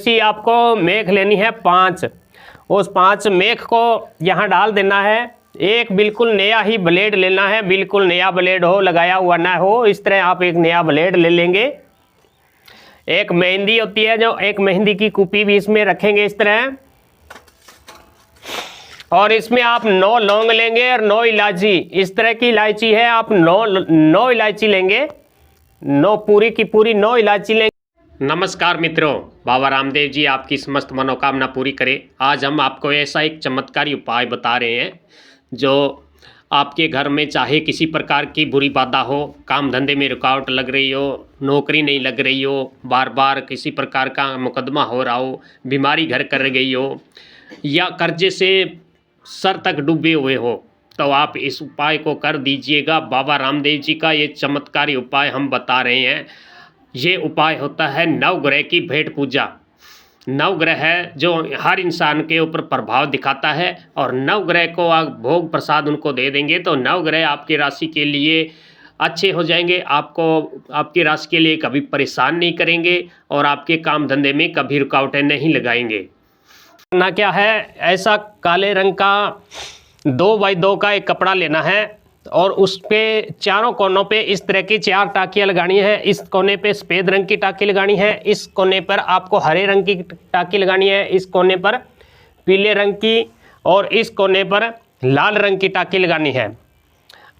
सी आपको मेख लेनी है 5। उस 5 मेख को यहाँ डाल देना है। एक बिल्कुल नया ही ब्लेड लेना है, बिल्कुल नया ब्लेड हो, लगाया हुआ ना हो। इस तरह आप एक नया ब्लेड ले लेंगे। एक मेहंदी होती है, जो एक मेहंदी की कुपी भी इसमें रखेंगे इस तरह। और इसमें आप 9 लौंग लेंगे और 9 इलायची। इस तरह की इलायची है, आप 9 इलायची लेंगे, 9 पूरी की पूरी 9 इलायची लेंगे। नमस्कार मित्रों, बाबा रामदेव जी आपकी समस्त मनोकामना पूरी करें। आज हम आपको ऐसा एक चमत्कारी उपाय बता रहे हैं जो आपके घर में चाहे किसी प्रकार की बुरी बाधा हो, काम धंधे में रुकावट लग रही हो, नौकरी नहीं लग रही हो, बार बार किसी प्रकार का मुकदमा हो रहा हो, बीमारी घर कर गई हो, या कर्जे से सर तक डूबे हुए हो, तो आप इस उपाय को कर दीजिएगा। बाबा रामदेव जी का ये चमत्कारी उपाय हम बता रहे हैं। ये उपाय होता है नवग्रह की भेंट पूजा। नवग्रह है जो हर इंसान के ऊपर प्रभाव दिखाता है, और नवग्रह को आप भोग प्रसाद उनको दे देंगे तो नवग्रह आपकी राशि के लिए अच्छे हो जाएंगे। आपको आपकी राशि के लिए कभी परेशान नहीं करेंगे और आपके काम धंधे में कभी रुकावटें नहीं लगाएंगे। करना क्या है, ऐसा काले रंग का 2 बाई 2 का एक कपड़ा लेना है और उस पे चारों कोनों पे इस तरह की 4 टाकियाँ लगानी है। इस कोने पे सफ़ेद रंग की टाकी लगानी है, इस कोने पर आपको हरे रंग की टाकी लगानी है, इस कोने पर पीले रंग की, और इस कोने पर लाल रंग की टाकी लगानी है।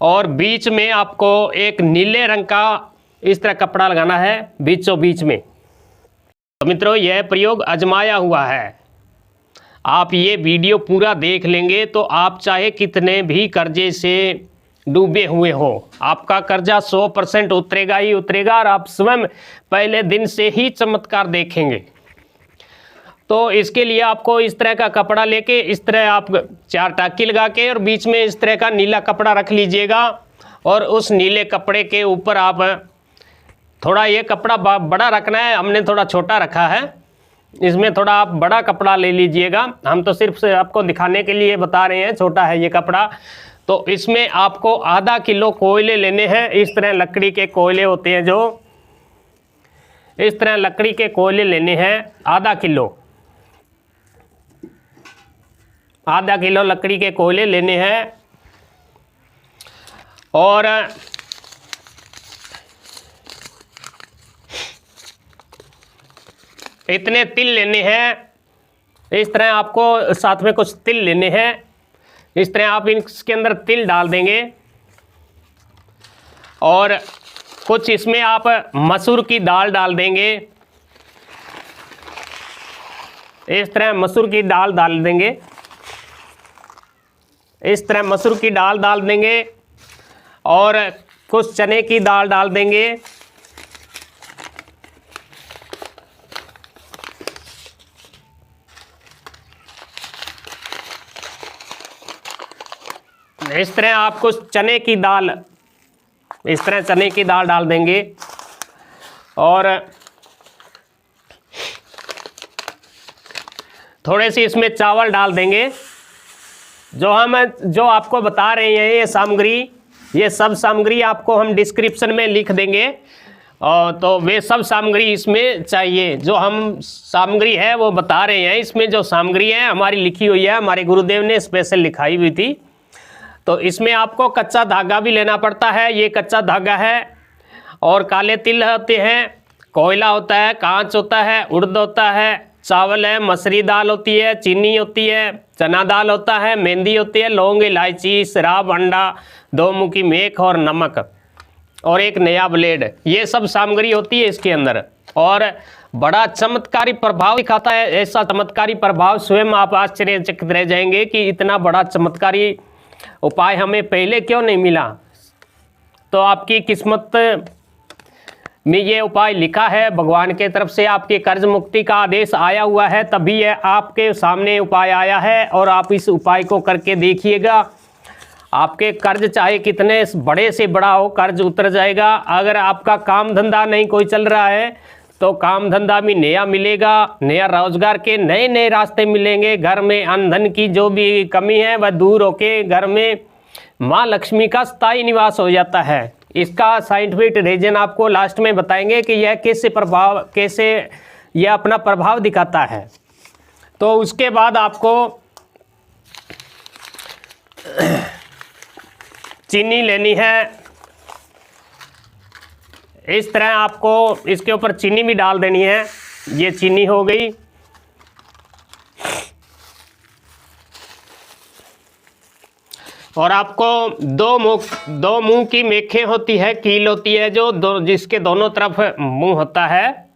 और बीच में आपको एक नीले रंग का इस तरह कपड़ा लगाना है बीचों बीच में। तो मित्रों, यह प्रयोग आजमाया हुआ है। आप ये वीडियो पूरा देख लेंगे तो आप चाहे कितने भी कर्जे से डूबे हुए हो, आपका कर्जा 100% उतरेगा ही उतरेगा, और आप स्वयं पहले दिन से ही चमत्कार देखेंगे। तो इसके लिए आपको इस तरह का कपड़ा लेके इस तरह आप 4 टाकी लगा के और बीच में इस तरह का नीला कपड़ा रख लीजिएगा। और उस नीले कपड़े के ऊपर आप थोड़ा, ये कपड़ा बड़ा रखना है, हमने थोड़ा छोटा रखा है, इसमें थोड़ा आप बड़ा कपड़ा ले लीजिएगा। हम तो सिर्फ से आपको दिखाने के लिए बता रहे हैं, छोटा है ये कपड़ा। तो इसमें आपको आधा किलो कोयले लेने हैं। इस तरह लकड़ी के कोयले होते हैं, जो इस तरह लकड़ी के कोयले लेने हैं आधा किलो। आधा किलो लकड़ी के कोयले लेने हैं। और इतने तिल लेने हैं। इस तरह आपको साथ में कुछ तिल लेने हैं। इस तरह आप इसके अंदर तिल डाल देंगे। और कुछ इसमें आप मसूर की दाल डाल देंगे। इस तरह मसूर की दाल डाल देंगे। इस तरह मसूर की दाल डाल देंगे। और कुछ चने की दाल डाल देंगे। इस तरह आप कुछ चने की दाल, इस तरह चने की दाल डाल देंगे। और थोड़े से इसमें चावल डाल देंगे। जो आपको बता रहे हैं ये सामग्री, ये सब सामग्री आपको हम डिस्क्रिप्शन में लिख देंगे। और तो वे सब सामग्री इसमें चाहिए। जो हम सामग्री है वो बता रहे हैं, इसमें जो सामग्री है हमारी लिखी हुई है, हमारे गुरुदेव ने स्पेशल लिखाई हुई थी। तो इसमें आपको कच्चा धागा भी लेना पड़ता है, ये कच्चा धागा है। और काले तिल होते हैं, कोयला होता है, कांच होता है, उड़द होता है, चावल है, मसूरी दाल होती है, चीनी होती है, चना दाल होता है, मेहंदी होती है, लौंग, इलायची, शराब, अंडा, 2 मुखी मेख और नमक, और एक नया ब्लेड। ये सब सामग्री होती है इसके अंदर। और बड़ा चमत्कारी प्रभाव दिखाता है। ऐसा चमत्कारी प्रभाव स्वयं आप आश्चर्यचकित रह जाएंगे कि इतना बड़ा चमत्कारी उपाय हमें पहले क्यों नहीं मिला। तो आपकी किस्मत में ये उपाय लिखा है, भगवान के तरफ से आपके कर्ज मुक्ति का आदेश आया हुआ है, तभी यह आपके सामने उपाय आया है। और आप इस उपाय को करके देखिएगा, आपके कर्ज चाहे कितने बड़े से बड़ा हो, कर्ज उतर जाएगा। अगर आपका काम धंधा नहीं कोई चल रहा है तो काम धंधा भी नया मिलेगा, नया रोजगार के नए नए रास्ते मिलेंगे। घर में अन्न धन की जो भी कमी है वह दूर होके घर में माँ लक्ष्मी का स्थायी निवास हो जाता है। इसका साइंटिफिक रीजन आपको लास्ट में बताएंगे कि यह कैसे यह अपना प्रभाव दिखाता है। तो उसके बाद आपको चीनी लेनी है। इस तरह आपको इसके ऊपर चीनी भी डाल देनी है। ये चीनी हो गई। और आपको दो मुंह की मेखें होती है, कील होती है जो जिसके दोनों तरफ मुंह होता है,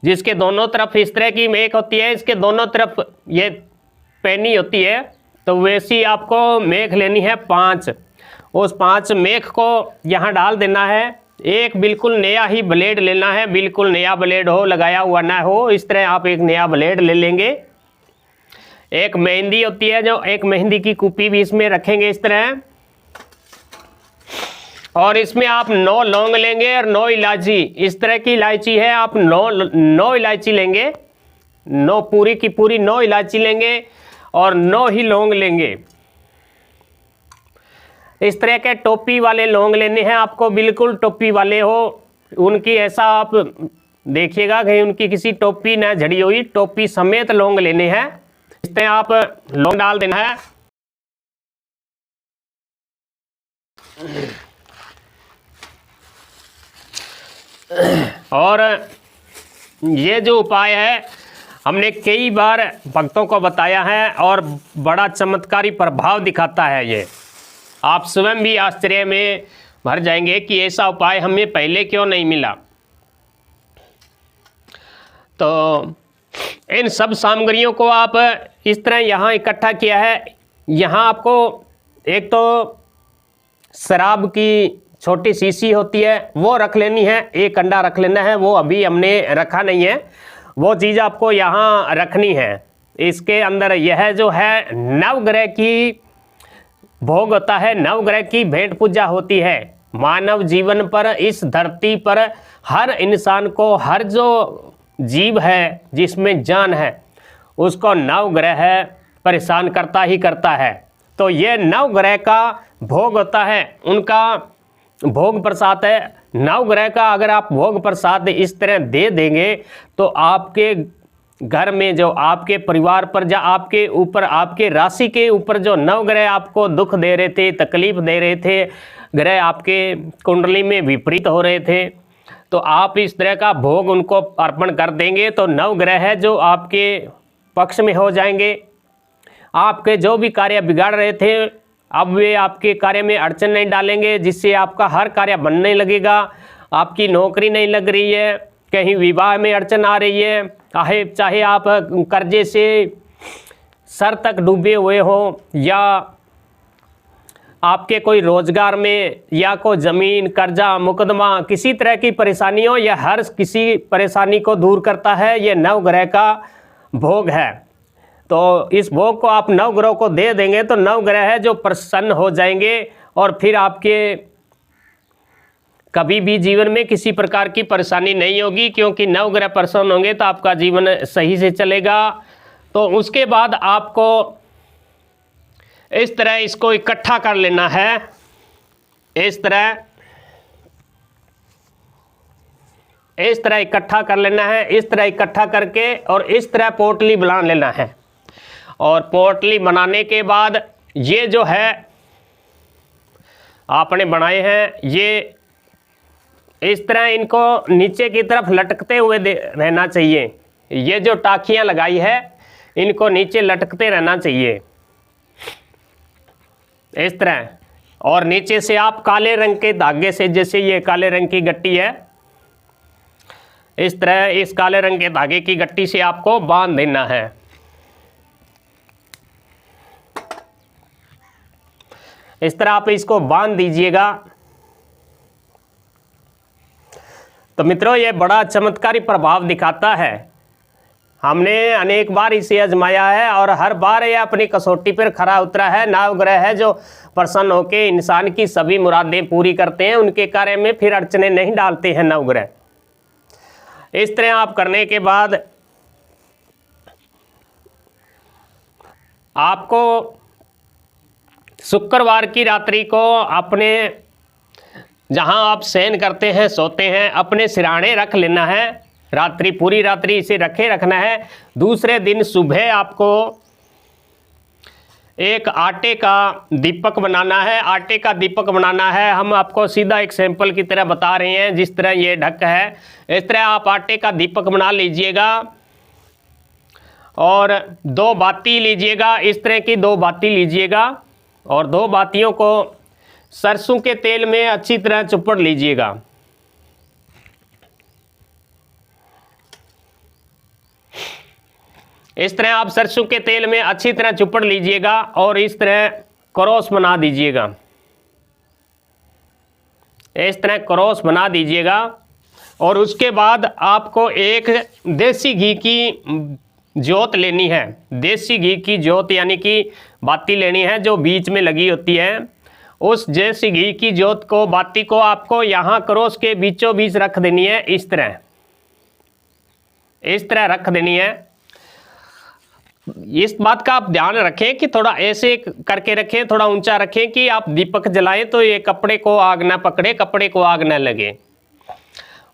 जिसके दोनों तरफ इस तरह की मेख होती है, इसके दोनों तरफ ये पैनी होती है। तो वैसी आपको मेख लेनी है 5। उस 5 मेख को यहाँ डाल देना है। एक बिल्कुल नया ही ब्लेड लेना है, बिल्कुल नया ब्लेड हो, लगाया हुआ ना हो। इस तरह आप एक नया ब्लेड ले लेंगे। एक मेहंदी होती है, जो एक मेहंदी की कुप्पी भी इसमें रखेंगे इस तरह। और इसमें आप 9 लौंग लेंगे और 9 इलायची। इस तरह की इलायची है, आप 9 इलायची लेंगे। 9 पूरी की पूरी 9 इलायची लेंगे और 9 ही लौंग लेंगे। इस तरह के टोपी वाले लौंग लेने हैं आपको, बिल्कुल टोपी वाले हो उनकी। ऐसा आप देखिएगा कि उनकी किसी टोपी ना झड़ी हुई, टोपी समेत लौंग लेने हैं। इस तरह आप लौंग डाल देना है। और ये जो उपाय है हमने कई बार भक्तों को बताया है और बड़ा चमत्कारी प्रभाव दिखाता है। ये आप स्वयं भी आश्चर्य में भर जाएंगे कि ऐसा उपाय हमें पहले क्यों नहीं मिला। तो इन सब सामग्रियों को आप इस तरह यहाँ इकट्ठा किया है। यहाँ आपको एक तो शराब की छोटी शीशी होती है वो रख लेनी है, एक अंडा रख लेना है, वो अभी हमने रखा नहीं है। वो चीज़ आपको यहाँ रखनी है। इसके अंदर यह जो है नवग्रह की भोग होता है, नवग्रह की भेंट पूजा होती है। मानव जीवन पर, इस धरती पर हर इंसान को, हर जो जीव है जिसमें जान है, उसको नवग्रह परेशान करता ही करता है। तो ये नवग्रह का भोग होता है, उनका भोग प्रसाद है। नवग्रह का अगर आप भोग प्रसाद इस तरह दे देंगे तो आपके घर में, जो आपके परिवार पर, या आपके ऊपर, आपके राशि के ऊपर जो नवग्रह आपको दुख दे रहे थे, तकलीफ दे रहे थे, ग्रह आपके कुंडली में विपरीत हो रहे थे, तो आप इस तरह का भोग उनको अर्पण कर देंगे तो नवग्रह है जो आपके पक्ष में हो जाएंगे। आपके जो भी कार्य बिगाड़ रहे थे अब वे आपके कार्य में अड़चन नहीं डालेंगे, जिससे आपका हर कार्य बनने लगेगा। आपकी नौकरी नहीं लग रही है, कहीं विवाह में अड़चन आ रही है, चाहे आप कर्जे से सर तक डूबे हुए हो, या आपके कोई रोजगार में, या कोई ज़मीन, कर्जा, मुकदमा, किसी तरह की परेशानी हो, यह हर किसी परेशानी को दूर करता है। ये नवग्रह का भोग है। तो इस भोग को आप नवग्रह को दे देंगे तो नवग्रह है जो प्रसन्न हो जाएंगे और फिर आपके कभी भी जीवन में किसी प्रकार की परेशानी नहीं होगी, क्योंकि नवग्रह प्रसन्न होंगे तो आपका जीवन सही से चलेगा। तो उसके बाद आपको इस तरह इसको इकट्ठा कर लेना है। इस तरह इकट्ठा कर लेना है। इस तरह इकट्ठा करके और इस तरह पोटली बना लेना है। और पोटली बनाने के बाद ये जो है आपने बनाए हैं, ये इस तरह इनको नीचे की तरफ लटकते हुए रहना चाहिए। ये जो टाकियाँ लगाई है इनको नीचे लटकते रहना चाहिए इस तरह। और नीचे से आप काले रंग के धागे से, जैसे ये काले रंग की गट्टी है, इस तरह इस काले रंग के धागे की गट्टी से आपको बांध देना है। इस तरह आप इसको बांध दीजिएगा। तो मित्रों, ये बड़ा चमत्कारी प्रभाव दिखाता है। हमने अनेक बार इसे आजमाया है और हर बार यह अपनी कसौटी पर खरा उतरा है। नवग्रह है जो प्रसन्न होकर इंसान की सभी मुरादें पूरी करते हैं, उनके कार्य में फिर अड़चने नहीं डालते हैं नवग्रह। इस तरह आप करने के बाद आपको शुक्रवार की रात्रि को अपने जहां आप शयन करते हैं, सोते हैं, अपने सिरहाने रख लेना है। रात्रि, पूरी रात्रि इसे रखना है। दूसरे दिन सुबह आपको एक आटे का दीपक बनाना है। आटे का दीपक बनाना है, हम आपको सीधा एक सैंपल की तरह बता रहे हैं। जिस तरह ये ढक है, इस तरह आप आटे का दीपक बना लीजिएगा और 2 बाती लीजिएगा। इस तरह की 2 बाती लीजिएगा और 2 बातियों को सरसों के तेल में अच्छी तरह चुपड़ लीजिएगा। इस तरह आप सरसों के तेल में अच्छी तरह चुपड़ लीजिएगा और इस तरह क्रॉस बना दीजिएगा। इस तरह क्रॉस बना दीजिएगा और उसके बाद आपको एक देसी घी की जोत लेनी है। देसी घी की जोत यानी कि बाती लेनी है जो बीच में लगी होती है। उस देसी घी की जोत को, बाती को आपको यहाँ क्रॉस के बीचों बीच रख देनी है। इस तरह रख देनी है। इस बात का आप ध्यान रखें कि थोड़ा ऐसे करके रखें, थोड़ा ऊंचा रखें कि आप दीपक जलाएं तो ये कपड़े को आग ना पकड़े, कपड़े को आग ना लगे।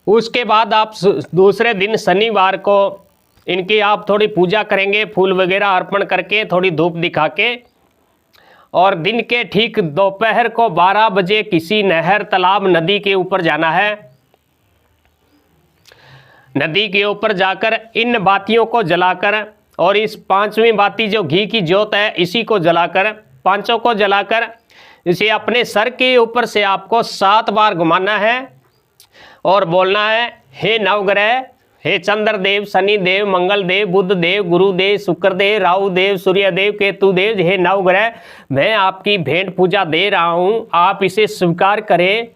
उसके बाद आप दूसरे दिन शनिवार को इनकी आप थोड़ी पूजा करेंगे, फूल वगैरह अर्पण करके, थोड़ी धूप दिखा के, और दिन के ठीक दोपहर को 12 बजे किसी नहर, तालाब, नदी के ऊपर जाना है। नदी के ऊपर जाकर इन बातियों को जलाकर और इस 5वीं बाती जो घी की जोत है इसी को जलाकर, 5 को जलाकर इसे अपने सर के ऊपर से आपको 7 बार घुमाना है और बोलना है, हे नवग्रह, हे चंद्रदेव, शनिदेव, मंगलदेव, बुधदेव, गुरुदेव, शुक्रदेव, राहुदेव, सूर्यदेव, केतुदेव, हे नवग्रह, मैं आपकी भेंट पूजा दे रहा हूँ, आप इसे स्वीकार करें।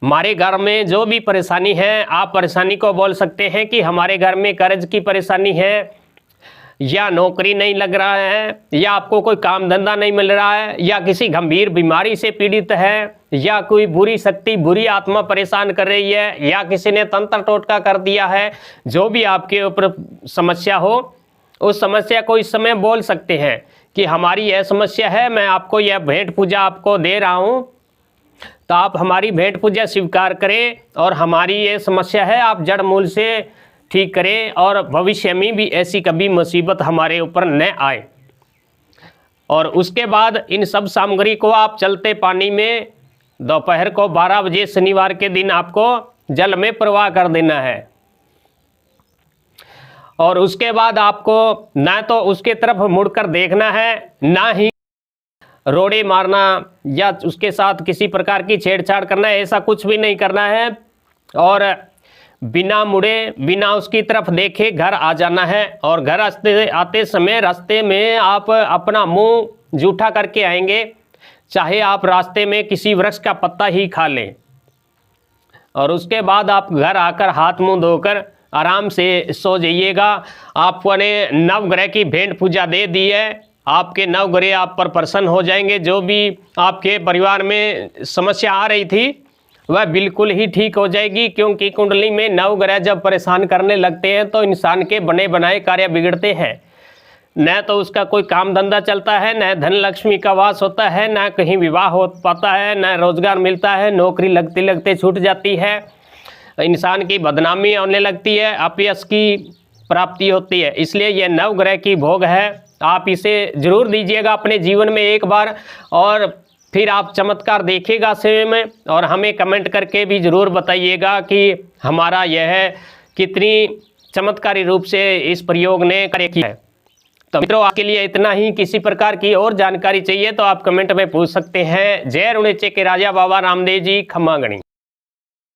हमारे घर में जो भी परेशानी है, आप परेशानी को बोल सकते हैं कि हमारे घर में कर्ज की परेशानी है, या नौकरी नहीं लग रहा है, या आपको कोई काम धंधा नहीं मिल रहा है, या किसी गंभीर बीमारी से पीड़ित है, या कोई बुरी शक्ति, बुरी आत्मा परेशान कर रही है, या किसी ने तंत्र टोटका कर दिया है। जो भी आपके ऊपर समस्या हो, उस समस्या को इस समय बोल सकते हैं कि हमारी यह समस्या है, मैं आपको यह भेंट पूजा आपको दे रहा हूँ, तो आप हमारी भेंट पूजा स्वीकार करें और हमारी ये समस्या है आप जड़ मूल से ठीक करें और भविष्य में भी ऐसी कभी मुसीबत हमारे ऊपर न आए। और उसके बाद इन सब सामग्री को आप चलते पानी में दोपहर को 12 बजे शनिवार के दिन आपको जल में प्रवाह कर देना है। और उसके बाद आपको ना तो उसके तरफ मुड़कर देखना है, ना ही रोड़े मारना या उसके साथ किसी प्रकार की छेड़छाड़ करना है, ऐसा कुछ भी नहीं करना है। और बिना मुड़े, बिना उसकी तरफ देखे घर आ जाना है। और घर आते समय रास्ते में आप अपना मुंह जूठा करके आएंगे, चाहे आप रास्ते में किसी वृक्ष का पत्ता ही खा लें। और उसके बाद आप घर आकर हाथ मुंह धोकर आराम से सो जाइएगा। आपने नवग्रह की भेंट पूजा दे दी है, आपके नवग्रह आप पर प्रसन्न हो जाएंगे। जो भी आपके परिवार में समस्या आ रही थी वह बिल्कुल ही ठीक हो जाएगी, क्योंकि कुंडली में नवग्रह जब परेशान करने लगते हैं तो इंसान के बने बनाए कार्य बिगड़ते हैं। न तो उसका कोई काम धंधा चलता है, न धन लक्ष्मी का वास होता है, न कहीं विवाह हो पाता है, न रोजगार मिलता है, नौकरी लगते लगते छूट जाती है, इंसान की बदनामी होने लगती है, अपयश की प्राप्ति होती है। इसलिए यह नवग्रह की भोग है, आप इसे जरूर दीजिएगा अपने जीवन में एक बार, और फिर आप चमत्कार देखिएगा स्वयं और हमें कमेंट करके भी ज़रूर बताइएगा कि हमारा यह कितनी चमत्कारी रूप से इस प्रयोग ने कार्य किया है। तो मित्रों, आपके लिए इतना ही। किसी प्रकार की और जानकारी चाहिए तो आप कमेंट में पूछ सकते हैं। जय रुणेचे के राजा बाबा रामदेव जी, खम्मा गणी।